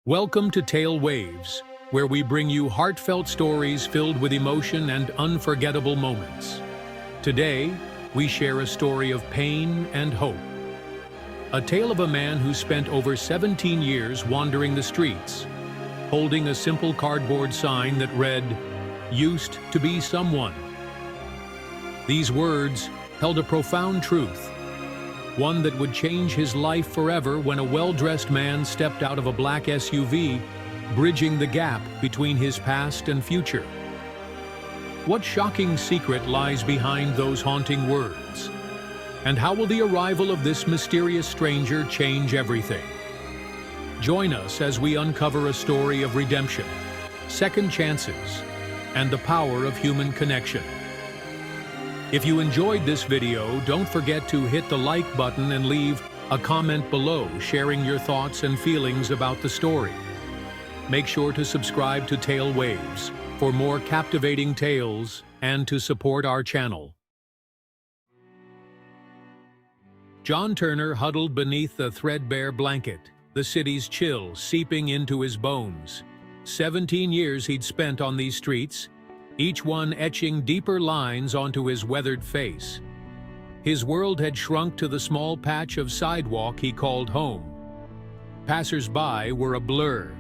Welcome to Tale Waves, where we bring you heartfelt stories filled with emotion and unforgettable moments. Today, we share a story of pain and hope. A tale of a man who spent over 17 years wandering the streets, holding a simple cardboard sign that read, "Used to be someone." These words held a profound truth, one that would change his life forever when a well-dressed man stepped out of a black SUV, bridging the gap between his past and future. What shocking secret lies behind those haunting words? And how will the arrival of this mysterious stranger change everything? Join us as we uncover a story of redemption, second chances, and the power of human connection. If you enjoyed this video, don't forget to hit the like button and leave a comment below sharing your thoughts and feelings about the story. Make sure to subscribe to Tale Waves for more captivating tales and to support our channel. John Turner huddled beneath the threadbare blanket, the city's chill seeping into his bones. 17 years he'd spent on these streets, each one etching deeper lines onto his weathered face. His world had shrunk to the small patch of sidewalk he called home. Passers-by were a blur,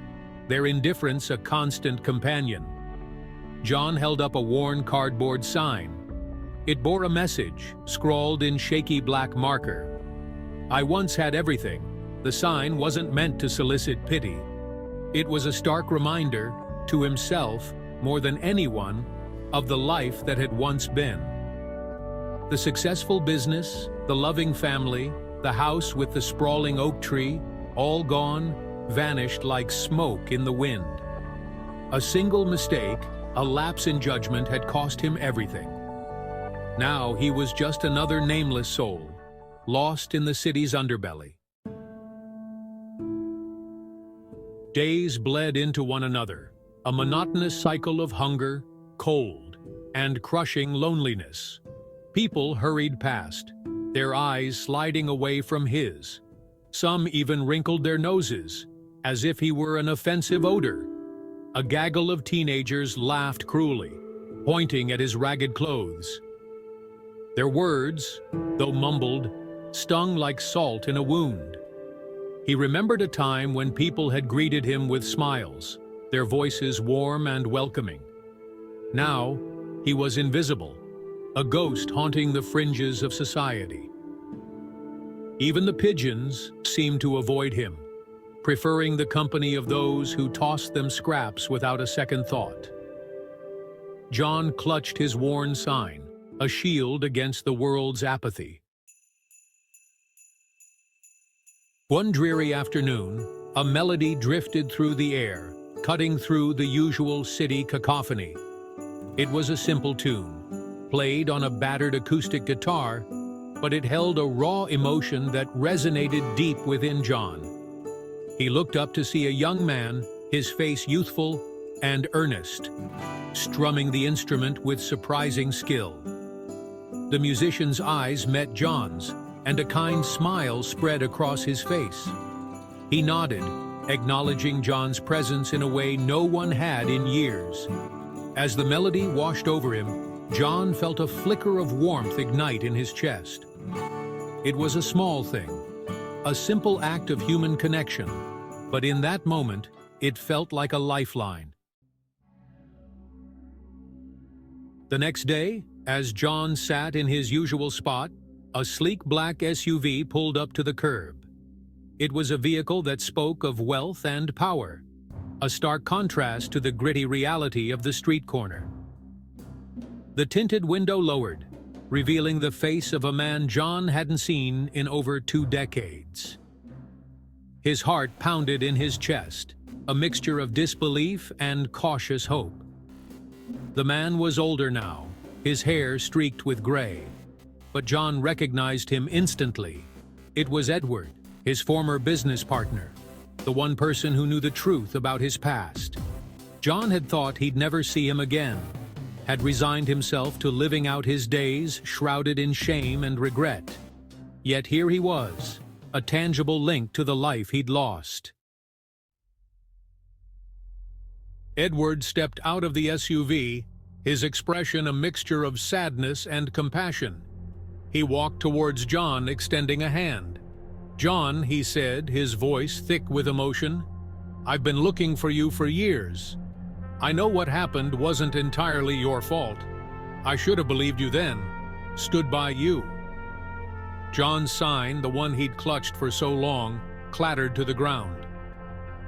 their indifference a constant companion. John held up a worn cardboard sign. It bore a message, scrawled in shaky black marker. "I once had everything." The sign wasn't meant to solicit pity. It was a stark reminder, to himself, more than anyone, of the life that had once been. The successful business, the loving family, the house with the sprawling oak tree, all gone, vanished like smoke in the wind. A single mistake, a lapse in judgment, had cost him everything. Now he was just another nameless soul, lost in the city's underbelly. Days bled into one another, a monotonous cycle of hunger, cold, and crushing loneliness. People hurried past, their eyes sliding away from his. Some even wrinkled their noses, as if he were an offensive odor. A gaggle of teenagers laughed cruelly, pointing at his ragged clothes. Their words, though mumbled, stung like salt in a wound. He remembered a time when people had greeted him with smiles, their voices warm and welcoming. Now, he was invisible, a ghost haunting the fringes of society. Even the pigeons seemed to avoid him, preferring the company of those who tossed them scraps without a second thought. John clutched his worn sign, a shield against the world's apathy. One dreary afternoon, a melody drifted through the air, cutting through the usual city cacophony. It was a simple tune, played on a battered acoustic guitar, but it held a raw emotion that resonated deep within John. He looked up to see a young man, his face youthful and earnest, strumming the instrument with surprising skill. The musician's eyes met John's, and a kind smile spread across his face. He nodded, acknowledging John's presence in a way no one had in years. As the melody washed over him, John felt a flicker of warmth ignite in his chest. It was a small thing, a simple act of human connection, but in that moment, it felt like a lifeline. The next day, as John sat in his usual spot, a sleek black SUV pulled up to the curb. It was a vehicle that spoke of wealth and power, a stark contrast to the gritty reality of the street corner. The tinted window lowered, revealing the face of a man John hadn't seen in over 2 decades. His heart pounded in his chest, a mixture of disbelief and cautious hope. The man was older now, his hair streaked with gray. But John recognized him instantly. It was Edward, his former business partner, the one person who knew the truth about his past. John had thought he'd never see him again, had resigned himself to living out his days shrouded in shame and regret. Yet here he was, a tangible link to the life he'd lost. Edward stepped out of the SUV, his expression a mixture of sadness and compassion. He walked towards John, extending a hand. "John," he said, his voice thick with emotion, "I've been looking for you for years. I know what happened wasn't entirely your fault. I should have believed you then, stood by you." John's sign, the one he'd clutched for so long, clattered to the ground.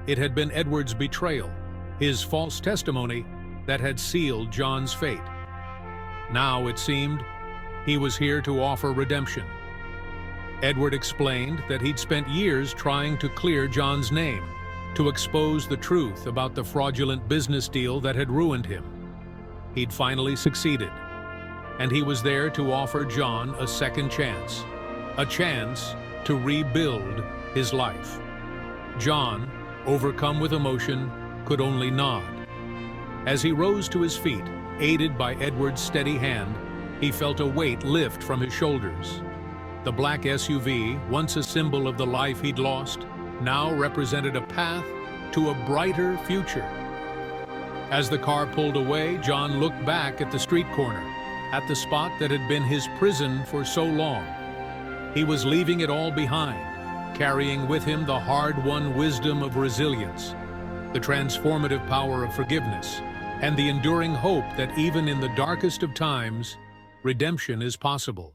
It had been Edward's betrayal, his false testimony, that had sealed John's fate. Now, it seemed, he was here to offer redemption. Edward explained that he'd spent years trying to clear John's name, to expose the truth about the fraudulent business deal that had ruined him. He'd finally succeeded, and he was there to offer John a second chance, a chance to rebuild his life. John, overcome with emotion, could only nod. As he rose to his feet, aided by Edward's steady hand, he felt a weight lift from his shoulders. The black SUV, once a symbol of the life he'd lost, now represented a path to a brighter future. As the car pulled away, John looked back at the street corner, at the spot that had been his prison for so long. He was leaving it all behind, carrying with him the hard-won wisdom of resilience, the transformative power of forgiveness, and the enduring hope that even in the darkest of times, redemption is possible.